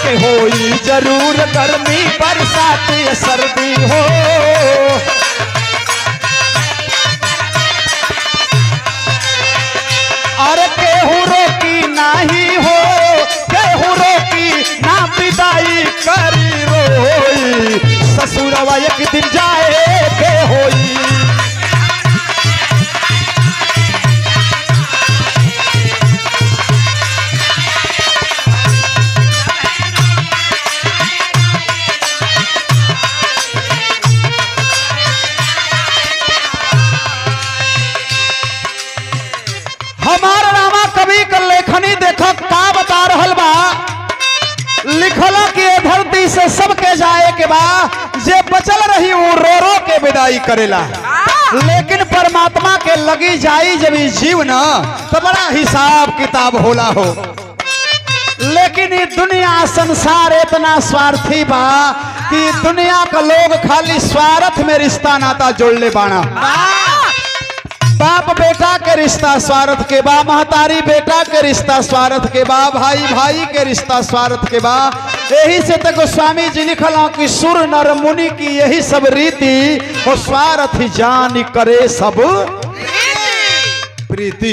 के होई जरूर गर्मी बरसात सर्दी हो। अरे केहू रोकी नाही हो, केहू रोकी ना विदाई करी रोई, ससुरवा एक दिन जाए के होई। हमारा रामा कवि का लेखनी देखो का बता रहल बा। लिखला कि धरती से सबके जाए के बा, जे बचल रही वो रो रो के विदाई करेला, लेकिन परमात्मा के लगी जाई जब जीव न तो बड़ा हिसाब किताब होला हो। लेकिन ये दुनिया संसार इतना स्वार्थी बा कि दुनिया का लोग खाली स्वार्थ में रिश्ता नाता जोड़ ले बाना। बाप बेटा के रिश्ता स्वार्थ के बा, महतारी बेटा के रिश्ता स्वार्थ के बा, भाई भाई के रिश्ता स्वार्थ के बा। यही से तक स्वामी जी लिखल कि सुर नर मुनि की यही सब रीति, और स्वार्थ जान करे सब प्रीति।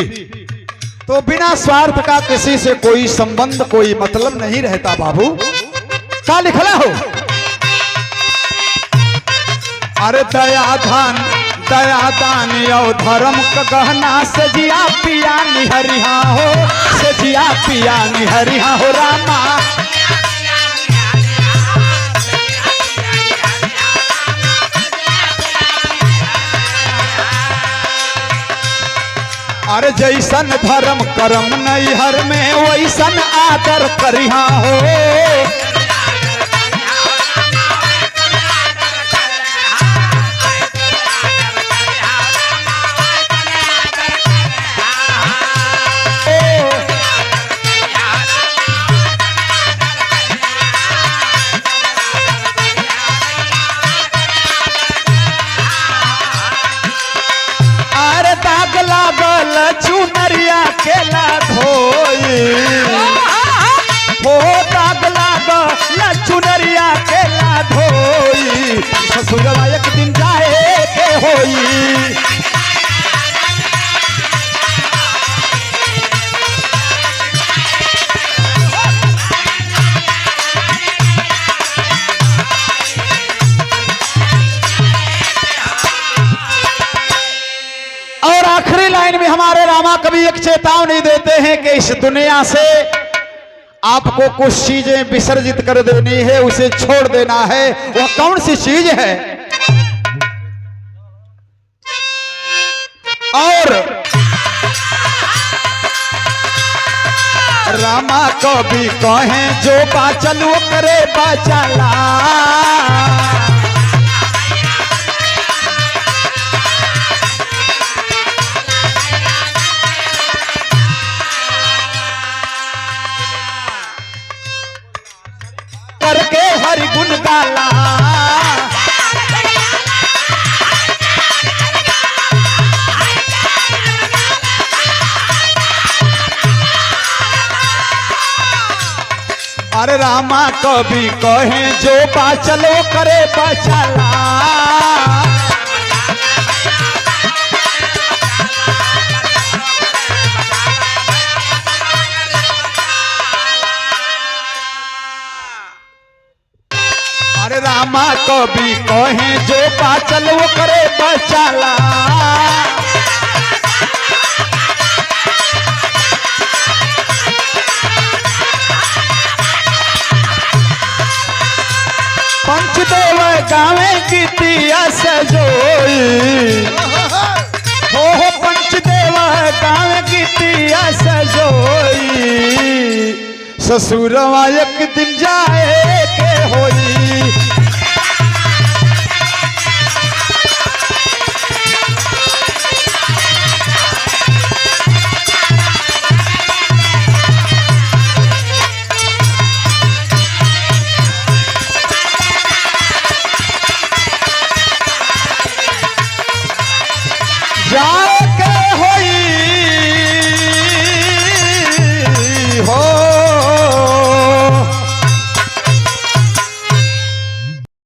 तो बिना स्वार्थ का किसी से कोई संबंध कोई मतलब नहीं रहता बाबू। क्या लिखला हो? अरे दया दान और धर्म का गहना सजिया पिया निहरिहा हो, सजिया पिया निहरिहा हो रामा। अरे जैसन धर्म कर्म नैहर में वैसन आदर करिहा हो। चुनरिया केला धोई हो, दाग लागल चुनरिया केला धोई, ससुरवा एक दिन जाए के होई। और आखिरी लाइन में हमारे रामा कवि एक चेतावनी देते हैं कि इस दुनिया से आपको कुछ चीजें विसर्जित कर देनी है, उसे छोड़ देना है। वह कौन सी चीज है? और रामा कवि कहें जो बाचल वो करे बचाला। करके हरि गुण गाला, अरे रामा कवि कहे जो बाचल वो करे बचाला। अरे रामा कवि कहे जो बाचल वो करे बचाला। पंचदेव गावे गीतिया सजोई हो, पंचदेव गावे गीतिया सजोई, ससुरवा एक दिन जाए के होई।